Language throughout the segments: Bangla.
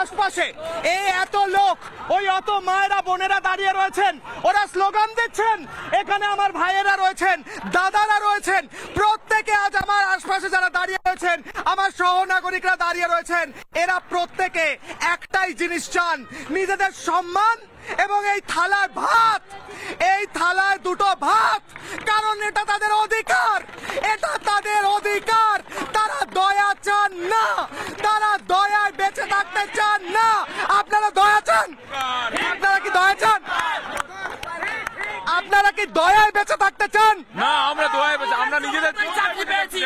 আশপাশে এই এত লোক, ওই অত মায়েরা বোনেরা দাঁড়িয়ে রয়েছেন, ওরা স্লোগান দিচ্ছেন। এখানে আমার ভাইয়েরা রয়েছেন, দাদারা রয়েছেন, প্রত্যেকে আজ আমার আশপাশে যারা দাঁড়িয়ে রয়েছেন, আমার সহনাগরিকরা দাঁড়িয়ে রয়েছেন, এরা প্রত্যেকে একটাই জিনিস চান, নিজেদের সম্মান এবং এই থালায় ভাত, এই থালায় দুটো ভাত, কারণ এটা তাদের অধিকার, এটা তাদের অধিকার। তারা দয়া চান না, তারা দয়ায় বেঁচে থাকতে চান না। আপনারা দয়া চান? আপনারা কি দয়া চান? আপনারা কি দয়ায় বেঁচে থাকতে চান? না, আমরা দয়ায় বেঁচে, আমরা নিজেদের চাকরি পেয়েছি,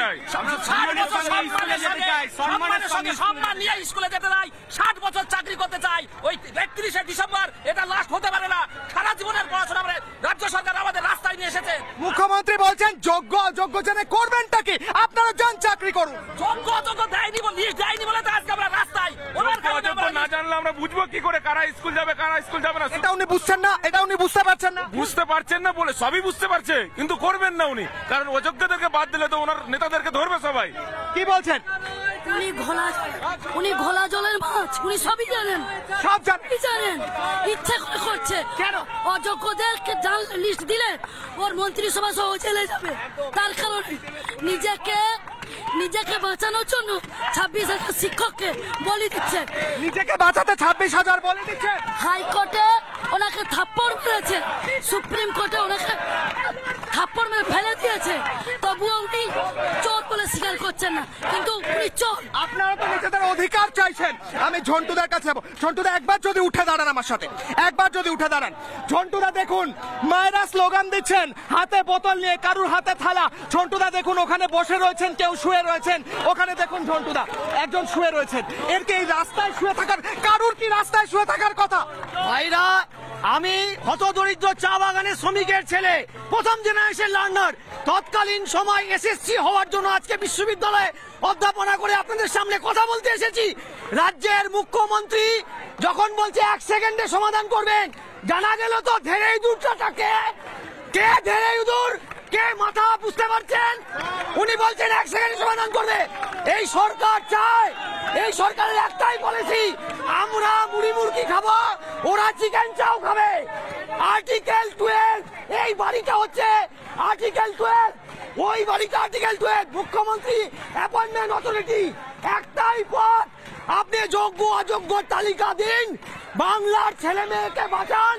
সম্মানের সঙ্গে সম্মান নিয়ে স্কুলে যেতে চাই, 60 বছর চাকরি করতে চাই। ওই 31শে ডিসেম্বর এটা লাস্ট হতে পারে না। সারা জীবনের পড়াশোনা করে রাজ্য সরকার আমাদের রাস্তায় নিয়ে এসেছে। মুখ্যমন্ত্রী বলছেন যোগ্য অযোগ্য জেনে করবেনটা কি? আপনারা যান চাকরি করুন। যোগ্য অযোগ্য দেয়নি বলে, লিস্ট দেয়নি বলে তো আজকে আমরা রাস্তায়। অযোগ্য না জানলে আমরা বুঝবো কি করে কারা স্কুল যাবে কারা স্কুল যাবে না? এটা উনি বুঝছেন না, এটা উনি বুঝতে পারছেন না। বুঝতে পারছেন না বলে সবই বুঝতে পারছে, কিন্তু করবেন না উনি, কারণ অযোগ্যদেরকে বাদ দিলে তো ওনার নেতাদেরকে ধরবে সবাই। কি বলছেন? উনি ঘোলা জলের মাছ, উনি সবই জানেন, সব জানেন, ইচ্ছে করে করছে। কেন? অযোগ্যদেরকে লিস্ট দিলে ওর মন্ত্রিসভা সহ চলে যাবে। তার কারণে নিজেকে বাঁচানোর জন্য 26,000 শিক্ষককে বলি দিচ্ছে। নিজেকে বাঁচাতে 26,000 বলে দিচ্ছে। হাইকোর্টে ওনাকে থাপ্পড় মেরেছে, সুপ্রিম কোর্টে ওনাকে থাপ্পড় মেরে ফেলে দিয়েছে, তবুও উনি চোর বলে স্বীকার করছেন না, কিন্তু উনি চোর। আপনারা তো নিজেদের অধিকার চাইছেন। আমি ঝন্টুদার কাছে যাবো। ঝন্টুদা একবার যদি উঠে দাঁড়ান আমার সাথে, একবার যদি উঠে দাঁড়ান। ঝন্টুদা দেখুন, মায়েরা স্লোগান দিচ্ছেন, হাতে বোতল নিয়ে, কারুর হাতে থালা। ঝন্টুদা দেখুন ওখানে বসে রয়েছেন, কেউ শুয়ে রয়েছেন, ওখানে দেখুন ঝন্টুদা একজন শুয়ে রয়েছেন। এর কি এই রাস্তায় শুয়ে থাকার, কারুর কি রাস্তায় শুয়ে থাকার কথা? ভাইরা, আমি হতদরিদ্র চা বাগানের শ্রমিকের ছেলে, প্রথম জেনারেশন লার্নার। তৎকালীন সময় এসএসসি হওয়ার জন্য আজকে বিশ্ববিদ্যালয়ে অধ্যাপনা করে আপনাদের সামনে কথা বলতে এসেছি। রাজ্যের মুখ্যমন্ত্রী যখন বলছে 1 সেকেন্ডে সমাধান করবেন, জানা গেল তো ধেরে ইঁদুরটাকে কে ধেরে ইঁদুর, কে মাথা, বুঝতে পারছেন? উনি বলছেন 1 সেকেন্ডে সমাধান করবে। এই সরকার চায়, এই সরকারের একটাই পলিসি, আমরা মুড়ি মুরগি খাবো, ওরা চিকেন চাও খাবে। আর্টিকেল 12, এই বাড়িটা হচ্ছে আর্টিকেল 12, ওই বাড়িটা আর্টিকেল 12। মুখ্যমন্ত্রী অ্যাপয়েন্টমেন্ট অথরিটি, একটাই পথ, আপনি যোগ্য অযোগ্য তালিকা দিন, বাংলার ছেলে মেয়েকে বাঁচান,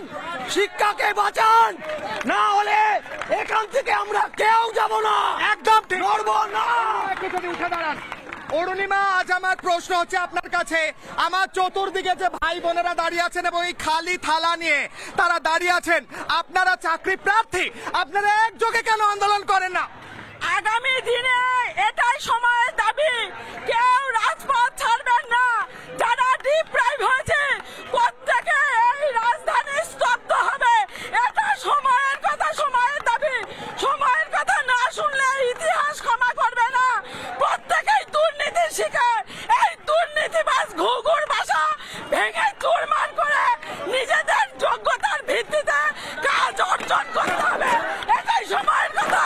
শিক্ষাকে বাঁচান, না হলে এখান থেকে আমরা কেউ যাব না, একদম নড়বো না। উঠে দাঁড়ান। অরুণিমা, আজ আমার প্রশ্ন হচ্ছে আপনার কাছে, আমার চতুর্দিকে যে ভাই বোনেরা দাঁড়িয়ে আছেন এবং এই খালি থালা নিয়ে তারা দাঁড়িয়ে আছেন, আপনারা চাকরি প্রার্থী, আপনারা একযোগে কেন আন্দোলন করেন না? আগামী দিনে এটাই সময়ের দাবি, কেউ রাজপথ ছাড়বেন না। যারা ডিপ্রাইভ হয়েছে প্রত্যেকে এই রাজধানী স্তব্ধ হবে, এটা সময়ের কথা, সময়ের দাবি। সময়ের কথা না শুনলে ইতিহাস ক্ষমা করবে না। প্রত্যেকেই দুর্নীতির শিকার। এই দুর্নীতিবাজ ঘুঘুর বাসা ভেঙে চুরমার করে নিজেদের যোগ্যতার ভিত্তিতে কাজ অর্জন করতে হবে, এটাই সময়ের কথা।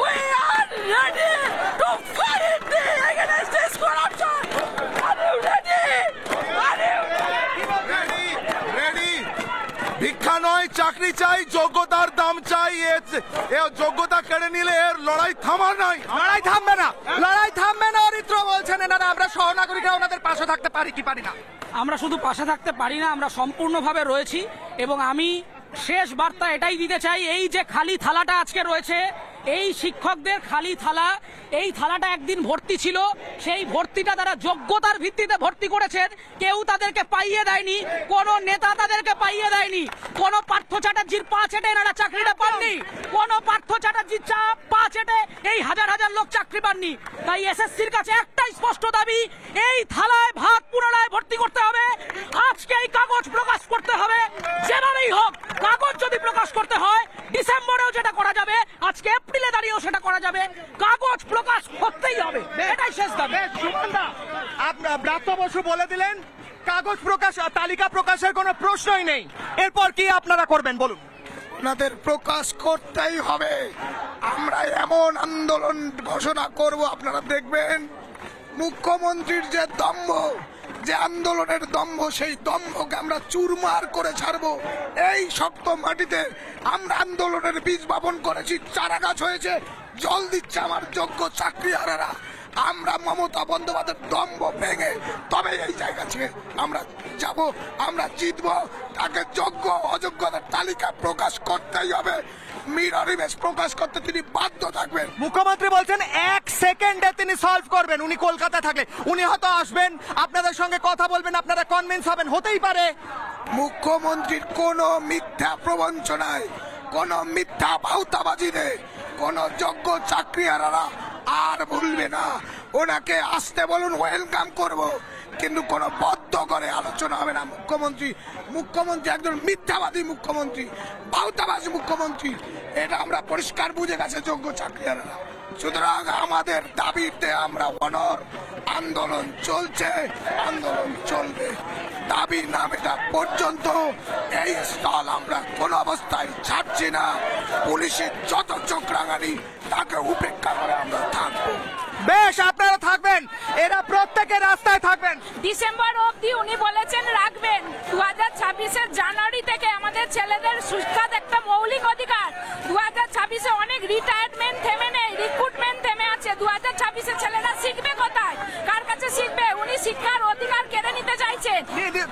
We are ready to fight against this corruption. Are you ready? Are you ready? Ready. ভিক্ষা নয়, চাকরি চাই, যোগ্যতার দাম চাই। এ যোগ্যতা কেড়ে নিলে এর লড়াই থামার নাই। লড়াই থামবে না, লড়াই থামবে না। অরিত্র বলছেন এনারা, আমরা সহনাগরিকরা ওনাদের পাশে থাকতে পারি কি পারি না? আমরা শুধু পাশে থাকতে পারি না, আমরা সম্পূর্ণভাবে রয়েছি। এবং আমি শেষ বার্তা এটাই দিতে চাই, এই যে খালি থালাটা আজকে রয়েছে, এই শিক্ষকদের খালি থালা, এই থালাটা একদিন ভর্তি ছিল, সেই ভর্তিটা তারা যোগ্যতার ভিত্তিতে ভর্তি করেছেন, কেউ তাদেরকে পাইয়ে দেয়নি, কোন নেতা তাদেরকে পাইয়ে দেয়নি। কোন পার্থ চ্যাটার্জির পা চেটে এনারা চাকরিটা পাননি, কোন পার্থ চ্যাটার্জির পা চেটে এই হাজার হাজার লোক চাকরি পাননি। তাই এসএসসির কাছে একটাই স্পষ্ট দাবি, এই থালায় ভাত পুনরায় ভর্তি করতে হবে। আজকে এই কাগজ প্রকাশ করতে হবে, যেভাবেই হোক। কাগজ যদি প্রকাশ করতে হয় ডিসেম্বরেও যেটা করা যাবে, আজকে এপ্রিলে দাঁড়িয়েও সেটা করা যাবে, কাগজ প্রকাশ করতেই হবে, এটাই শেষ দাবি। আপনার ব্রাত্য বসু বলে দিলেন কাগজ প্রকাশ, তালিকা প্রকাশের কোনো প্রশ্নই নেই। এরপর কি আপনারা করবেন বলুন? আপনাদের প্রকাশ করতেই হবে। আমরা এমন আন্দোলন ঘোষণা করব, আপনারা দেখবেন মুখ্যমন্ত্রীর যে দম্ভ, যে আন্দোলনের দম্ভ, সেই দম্ভকে আমরা চুরমার করে ছাড়বো। এই শক্ত মাটিতে আমরা আন্দোলনের বীজ বপন করেছি, চারা গাছ হয়েছে, জল দিচ্ছে আমার যোগ্য চাকরিহারারা। আমরা মমতা বন্দ্যোপাধ্যায়ের দম্ভ ভেঙে তবে এই জায়গা থেকে আমরা যাব, আমরা জিতবো। তাকে যোগ্য অযোগ্যতার তালিকা প্রকাশ করতেই হবে, মিরর ইমেজ প্রকাশ করতে তিনি বাধ্য থাকবেন। মুখ্যমন্ত্রী বলছেন 1 সেকেন্ডে তিনি সলভ করবেন। উনি কলকাতা থাকলে উনি হয়তো আসবেন, আপনাদের সঙ্গে কথা বলবেন, আপনারা কনভিন্স হবেন, হতেই পারে। মুখ্যমন্ত্রীর কোনো মিথ্যা প্রবঞ্চনায়, কোনো মিথ্যা ভাউতাবাজি নেই, কোন যোগ্য চাকরিহারারা আর ভুলবে না। ওনাকে আসতে বলুন, ওয়েলকাম করব, কিন্তু কোনো বদ্ধ করে আলোচনা হবে না। মুখ্যমন্ত্রী একজন মিথ্যাবাদী মুখ্যমন্ত্রী, ভাউতাবাজি মুখ্যমন্ত্রী, এটা আমরা পরিষ্কার বুঝে গেছে যোগ্য চাকরিহারারা। সুতরাং আমাদের দাবিতে আমরা অনর, আন্দোলন চলছে, আন্দোলন চলবে, দাবি না মেটা পর্যন্ত এই স্থল আমরা কোন অবস্থায় ছাড়ছি না। পুলিশের যত চোখ রাঙানি তাকে উপেক্ষা করে আমরা থাকবো। বেশ, আপনারা থাকবেন, এরা প্রত্যেকে রাস্তায় থাকবেন। ডিসেম্বর অবধি উনি বলেছেন রাখবেন। 2026-এর জানুয়ারি থেকে আমাদের ছেলেদের শিক্ষার একটা মৌলিক অধিকার। 2026-এ অনেক রিটায়ারমেন্ট থেমে নেই, রিক্রুটমেন্ট থেমে আছে। 2026-এ ছেলেরা শিখবে কোথায়, কার কাছে শিখবে? উনি শিক্ষার অধিকার কেড়ে নিতে চাইছেন।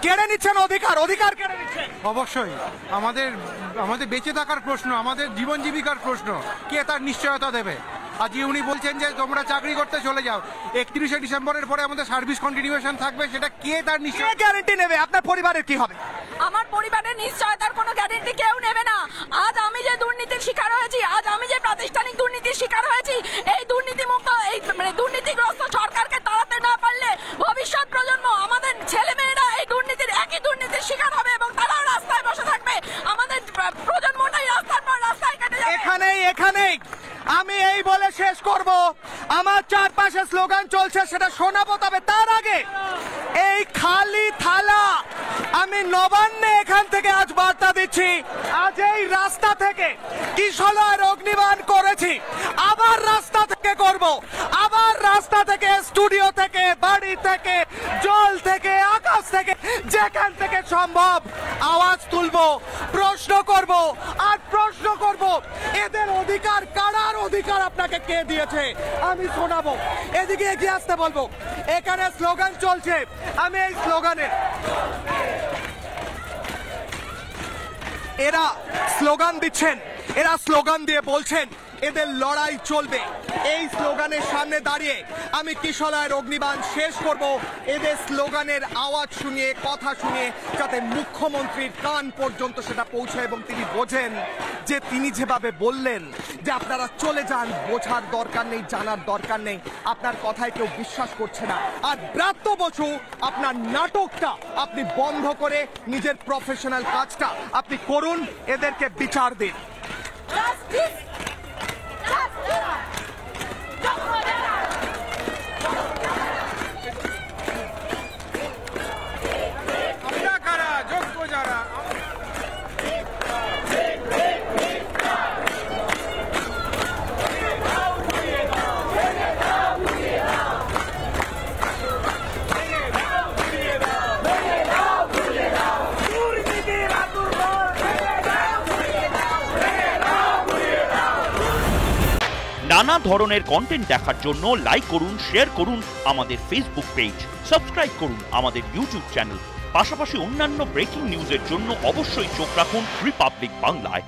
কেড়ে নিচ্ছেন অধিকার, অধিকার কেড়ে নিচ্ছেন। অবশ্যই আমাদের বেঁচে থাকার প্রশ্ন, আমাদের জীবন জীবিকার প্রশ্ন, কে তার নিশ্চয়তা দেবে? আজকে উনি বলছেন যে তোমরা চাকরি করতে চলে যাও, 31শে ডিসেম্বরের পরে আমাদের সার্ভিস কন্টিনিউশন থাকবে, সেটা কে তার নিশ্চয় গ্যারান্টি নেবে? আপনার পরিবারের কি হবে? আমার পরিবারের নিশ্চয়তার কোনো গ্যারান্টি কেউ নেবে না। আজ আমি যে দুর্নীতির শিকার হয়েছি, আজ আমি যে প্রাতিষ্ঠানিক দুর্নীতির শিকার হয়েছি, এই দুর্নীতিমুক্ত, এই দুর্নীতিগ্রস্ত সরকারকে তাড়াতে না পারলে ভবিষ্যৎ প্রজন্ম, আমাদের ছেলেমেয়েরা এই দুর্নীতির, একই দুর্নীতির শিকার হবে এবং তারাও রাস্তায় বসে থাকবে। আমাদের প্রজন্মটাই রাস্তার পর রাস্তায় কেটে যাবে। এখানেই আমি এই বলে শেষ করব। আমার চারপাশে স্লোগান চলছে, সেটা শোনাবো, তবে তার আগে এই খালি থালা আমি নবান্নে এখান থেকে আজ বার্তা দিচ্ছি। আজ এই রাস্তা থেকে কিশলয়ের অগ্নিবাণ করেছি, আবার রাস্তা থেকে করব, আবার রাস্তা থেকে, স্টুডিও থেকে, বাড়ি থেকে, জল থেকে, আকাশ থেকে, যেখান থেকে সম্ভব আওয়াজ তুলবো, প্রশ্ন করব, আর প্রশ্ন করব এদের অধিকার কারার অধিকার আপনাকে কে দিয়েছে আমি শোনাবো। এদিকে এগিয়ে আসতে বলবো। এখানে স্লোগান চলছে, আমি এই স্লোগানে, এরা স্লোগান দিচ্ছেন, এরা স্লোগান দিয়ে বলছেন এদের লড়াই চলবে। এই স্লোগানের সামনে দাঁড়িয়ে আমি কিশলয়ের অগ্নিবাণ শেষ করব, এদের স্লোগানের আওয়াজ শুনিয়ে, কথা শুনিয়ে, যাতে মুখ্যমন্ত্রীর কান পর্যন্ত সেটা পৌঁছায় এবং তিনি বোঝেন যে তিনি যেভাবে বললেন যে আপনারা চলে যান, বোঝার দরকার নেই, জানার দরকার নেই, আপনার কথায় কেউ বিশ্বাস করছে না। আর ব্রাত্য বসু, আপনার নাটকটা আপনি বন্ধ করে নিজের প্রফেশনাল কাজটা আপনি করুন, এদেরকে বিচার দিন। আমরা কারা, যোগ্য যারা। নানা ধরনের কন্টেন্ট দেখার জন্য লাইক করুন, শেয়ার করুন আমাদের ফেসবুক পেজ, সাবস্ক্রাইব করুন আমাদের ইউটিউব চ্যানেল। পাশাপাশি অন্যান্য ব্রেকিং নিউজের জন্য অবশ্যই চোখ রাখুন রিপাবলিক বাংলায়।